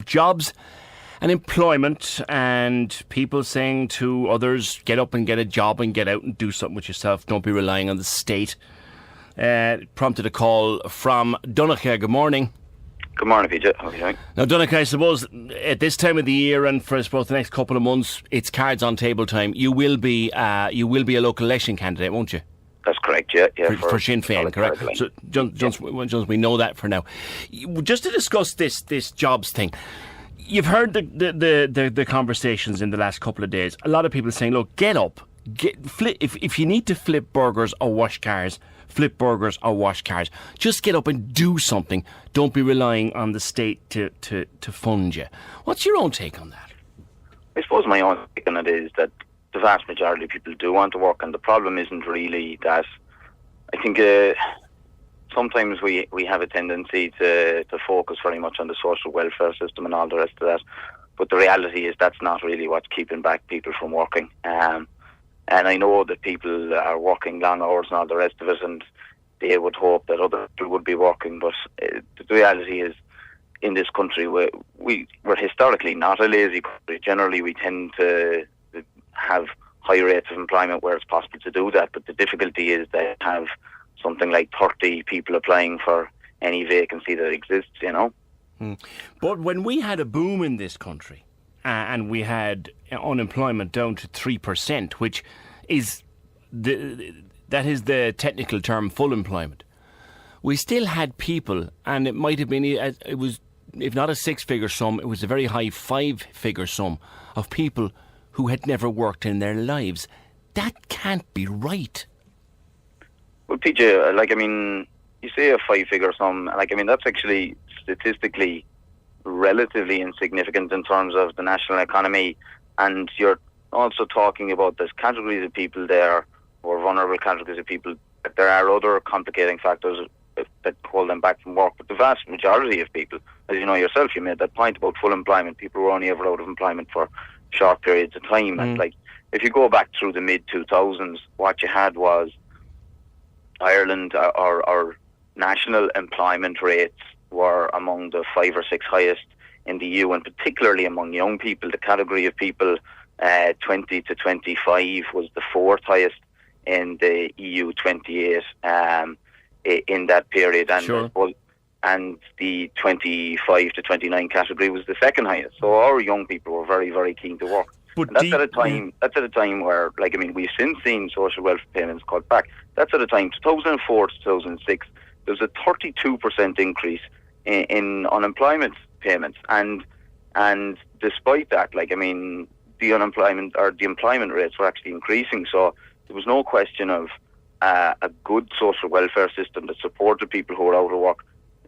jobs and employment, and people saying to others, get up and get a job and get out and do something with yourself. Don't be relying on the state. Prompted a call from Donnchadh. Good morning. Good morning, PJ. How are you doing? Now, Donnchadh, I suppose at this time of the year and for, I suppose, the next couple of months, it's cards on table time. You will be a local election candidate, won't you? That's correct, yeah. For Sinn Féin, correct? So, just we know that for now. Just to discuss this jobs thing, you've heard the conversations in the last couple of days. A lot of people saying, look, get up, flip. If you need to flip burgers or wash cars, flip burgers or wash cars. Just get up and do something. Don't be relying on the state to fund you. What's your own take on that? I suppose my own take on it is that the vast majority of people do want to work, and the problem isn't really that. I think sometimes we have a tendency to focus very much on the social welfare system and all the rest of that, but the reality is that's not really what's keeping back people from working. And I know that people are working long hours and all the rest of it, and they would hope that other people would be working. But the reality is, in this country, we're historically not a lazy country. Generally, we tend to have high rates of employment where it's possible to do that. But the difficulty is that you have something like 30 people applying for any vacancy that exists, you know. But when we had a boom in this country, and we had unemployment down to 3%, which is that is the technical term, full employment. We still had people, and it might have been, it was, if not a six-figure sum, it was a very high five-figure sum of people who had never worked in their lives. That can't be right. Well, PJ, you say a five-figure sum, that's actually statistically relatively insignificant in terms of the national economy, and you're also talking about there's categories of people there, or vulnerable categories of people. There are other complicating factors that hold them back from work, but the vast majority of people, as you know yourself, you made that point about full employment. People were only ever out of employment for short periods of time, and if you go back through the mid-2000s, what you had was Ireland, our national employment rates were among the 5 or 6 highest in the EU, and particularly among young people. The category of people 20 to 25 was the 4th highest in the EU 28 in that period, and sure. And the 25 to 29 category was the 2nd highest. So our young people were very, very keen to work. But that's at a time where, we've since seen social welfare payments cut back. That's at a time, 2004 to 2006, there was a 32% increase in unemployment payments, and despite that, the unemployment or the employment rates were actually increasing. So there was no question of a good social welfare system that supported people who were out of work,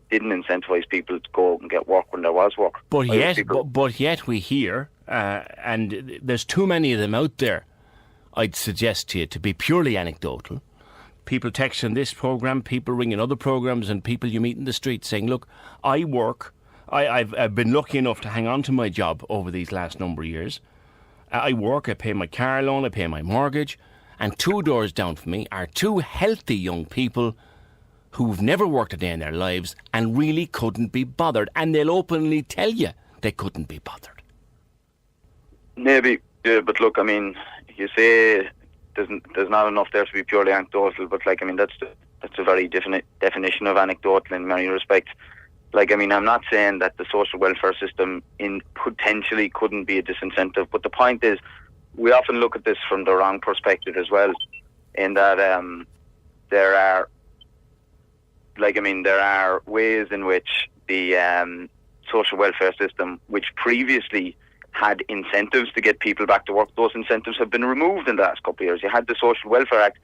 didn't incentivise people to go out and get work when there was work. But yet we hear, and there's too many of them out there, I'd suggest to you, to be purely anecdotal. People texting this programme, people ringing other programmes, and people you meet in the street saying, look, I work, I've been lucky enough to hang on to my job over these last number of years. I work, I pay my car loan, I pay my mortgage, and 2 doors down from me are 2 healthy young people who've never worked a day in their lives and really couldn't be bothered, and they'll openly tell you they couldn't be bothered. Maybe, yeah, but look, you say there's not enough there to be purely anecdotal, but that's a very definite definition of anecdotal in many respects. I'm not saying that the social welfare system potentially couldn't be a disincentive, but the point is we often look at this from the wrong perspective as well, in that there are ways in which the social welfare system, which previously had incentives to get people back to work, those incentives have been removed in the last couple of years. You had the Social Welfare Act,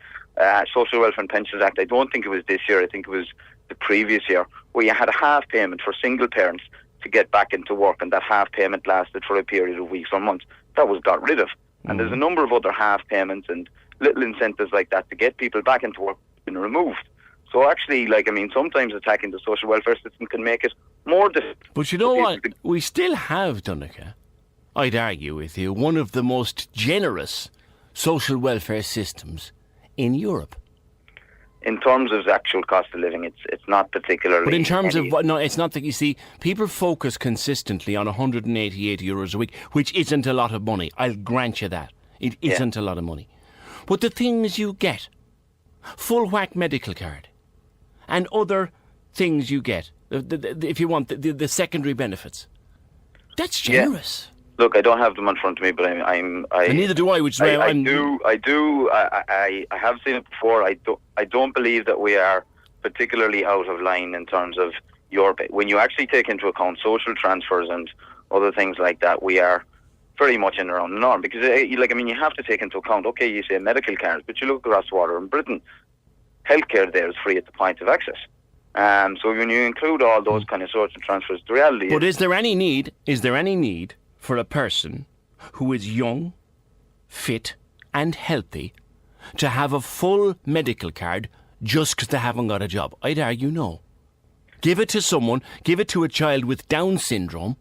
Social Welfare and Pensions Act. I don't think it was this year, I think it was the previous year, where you had a half payment for single parents to get back into work, and that half payment lasted for a period of weeks or months. That was got rid of. And there's a number of other half payments and little incentives like that to get people back into work been removed. So actually, sometimes attacking the social welfare system can make it more difficult. But you know what? We still have, Donnchadh, I'd argue with you, one of the most generous social welfare systems in Europe. in terms of the actual cost of living, it's not particularly. But in terms of no, it's not that you see people focus consistently on 188 euros a week, which isn't a lot of money. I'll grant you that it isn't a lot of money. But the things you get, full whack medical card, and other things you get, if you want the secondary benefits, that's generous. Yeah. Look, I don't have them in front of me, but and neither do I. Which is why I have seen it before. I don't believe that we are particularly out of line in terms of when you actually take into account social transfers and other things like that. We are very much in around the norm because, you have to take into account. Okay, you say medical cards, but you look across the water in Britain, healthcare there is free at the point of access. So when you include all those kind of social transfers, the reality is. But is there any need for a person who is young, fit and healthy to have a full medical card just because they haven't got a job? I'd argue no. Give it to a child with Down syndrome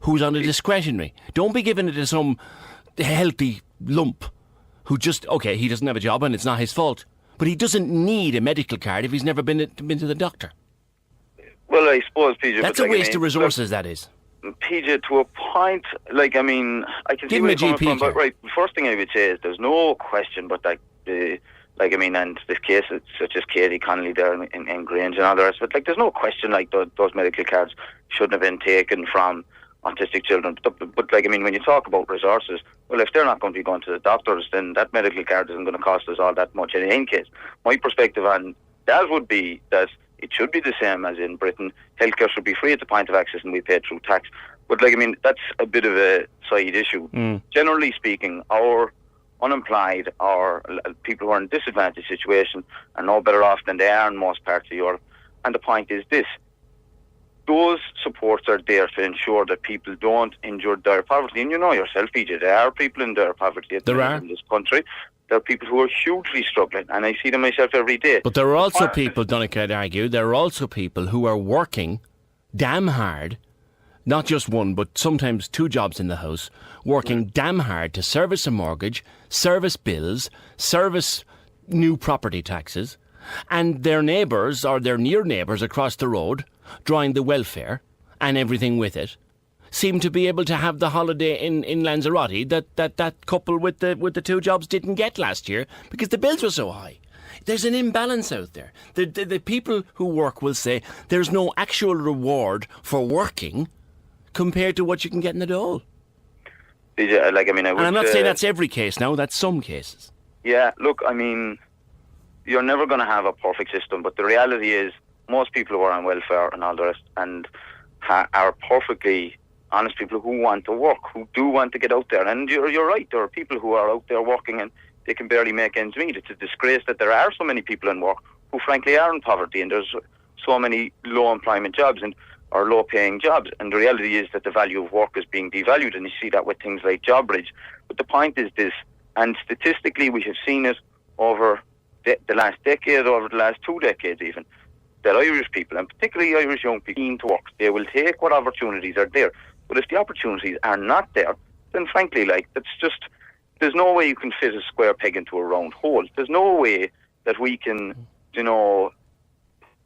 who's on a discretionary. Don't be giving it to some healthy lump who he doesn't have a job and it's not his fault. But he doesn't need a medical card if he's never been to the doctor. Well, I suppose, PJ... That's a waste of resources, that is. PJ, to a point, I can see where you're coming from, but right, the first thing I would say is there's no question but and this case, it's such as Katie Connolly there in Grange and all the rest, but there's no question those medical cards shouldn't have been taken from autistic children. But when you talk about resources, well, if they're not going to be going to the doctors, then that medical card isn't going to cost us all that much in any case. My perspective on that would be that it should be the same as in Britain. Healthcare should be free at the point of access and we pay through tax. But that's a bit of a side issue. Generally speaking, our unemployed or people who are in a disadvantaged situation are no better off than they are in most parts of Europe. And the point is this. Those supports are there to ensure that people don't endure dire poverty. And you know yourself, PJ, there are people in dire poverty in this country. There are people who are hugely struggling, and I see them myself every day. But there are also people, Donnchadh, I'd argue, there are also people who are working damn hard, not just one, but sometimes two jobs in the house, working damn hard to service a mortgage, service bills, service new property taxes, and their neighbours or their near neighbours across the road, drawing the welfare and everything with it, seem to be able to have the holiday in Lanzarote that couple with the two jobs didn't get last year because the bills were so high. There's an imbalance out there. The people who work will say there's no actual reward for working compared to what you can get in the dole. Yeah, and I'm not saying that's every case now, that's some cases. Yeah, look, you're never going to have a perfect system, but the reality is most people who are on welfare and all the rest and are perfectly honest people who want to work, who do want to get out there. And you're right, there are people who are out there working and they can barely make ends meet. It's a disgrace that there are so many people in work who frankly are in poverty, and there's so many low employment jobs or low paying jobs. And the reality is that the value of work is being devalued, and you see that with things like JobBridge. But the point is this, and statistically we have seen it over the last decade, over the last 2 decades even, that Irish people, and particularly Irish young people, keen to work. They will take what opportunities are there. But if the opportunities are not there, then frankly, that's just, there's no way you can fit a square peg into a round hole. There's no way that we can,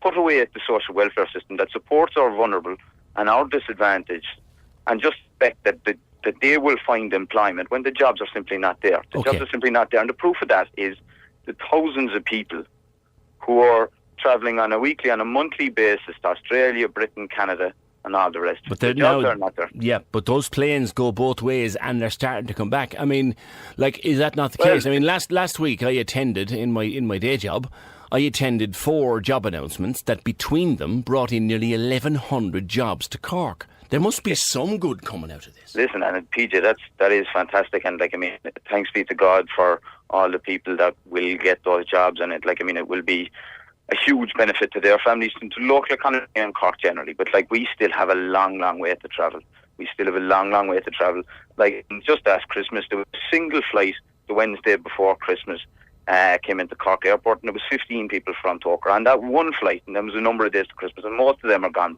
put away at the social welfare system that supports our vulnerable and our disadvantaged and just expect that they will find employment when the jobs are simply not there. The jobs are simply not there. And the proof of that is the thousands of people who are travelling on a weekly, on a monthly basis to Australia, Britain, Canada, and all the rest. But the jobs are not there. Yeah, but those planes go both ways and they're starting to come back. Is that not the case? Last week I attended, in my day job, I attended 4 job announcements that between them brought in nearly 1,100 jobs to Cork. There must be some good coming out of this. Listen, and PJ, that is fantastic, and thanks be to God for all the people that will get those jobs, and it will be a huge benefit to their families and to local economy in Cork generally. But we still have a long, long way to travel. We still have a long, long way to travel. Just last Christmas, there was a single flight the Wednesday before Christmas came into Cork Airport, and there was 15 people from Tokar on that one flight, and there was a number of days to Christmas, and most of them are gone.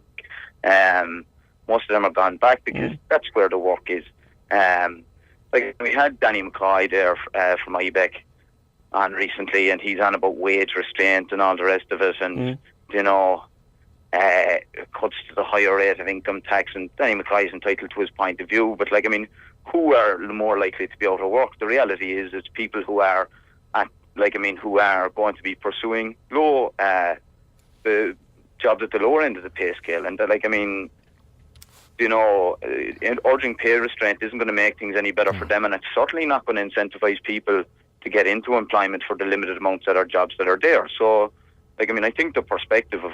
Most of them are gone back because that's where the work is. We had Danny McCoy there from IBEC on recently, and he's on about wage restraint and all the rest of it, and cuts to the higher rate of income tax, and Danny Mackay's entitled to his point of view, but who are more likely to be out of work? The reality is it's people who are who are going to be pursuing the jobs at the lower end of the pay scale, and urging pay restraint isn't going to make things any better for them, and it's certainly not going to incentivise people to get into employment for the limited amounts that are jobs that are there. So, I think the perspective of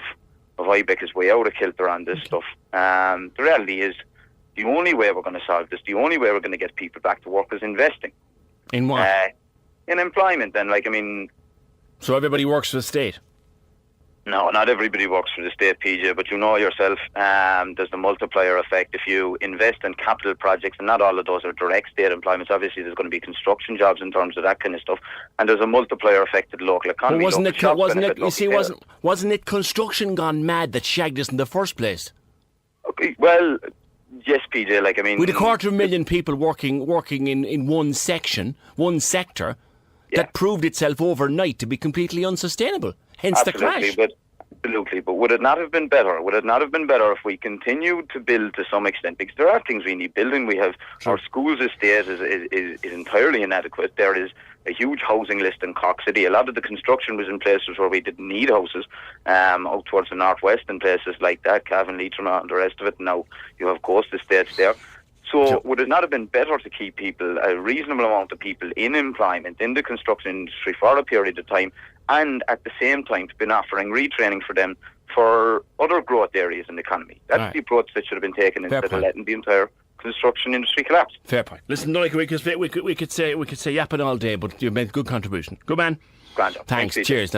IBEC is way out of kilter on this stuff. The reality is, the only way we're going to solve this, the only way we're going to get people back to work is investing. In what? In employment. And so everybody works for the state? No, not everybody works for the state, PJ, but you know yourself, there's the multiplier effect. If you invest in capital projects, and not all of those are direct state employments, obviously there's going to be construction jobs in terms of that kind of stuff, and there's a multiplier effect to the local economy. Well, wasn't it construction gone mad that shagged us in the first place? Okay, well, yes, PJ, with 250,000 people working in one sector, that proved itself overnight to be completely unsustainable. Hence the crash. Absolutely, but would it not have been better? Would it not have been better if we continued to build to some extent? Because there are things we need building. We have our schools estate is entirely inadequate. There is a huge housing list in Cork City. A lot of the construction was in places where we didn't need houses, out towards the northwest in places like that, Cavan, Leitrim and the rest of it. Now you have coast estates there. So would it not have been better to keep people, a reasonable amount of people in employment in the construction industry for a period of time, and at the same time to been offering retraining for them for other growth areas in the economy? That's the approach that should have been taken instead of letting the entire construction industry collapse. Fair point. Listen, we could say yapping all day, but you made a good contribution. Good man. Grand job. Thanks. Cheers.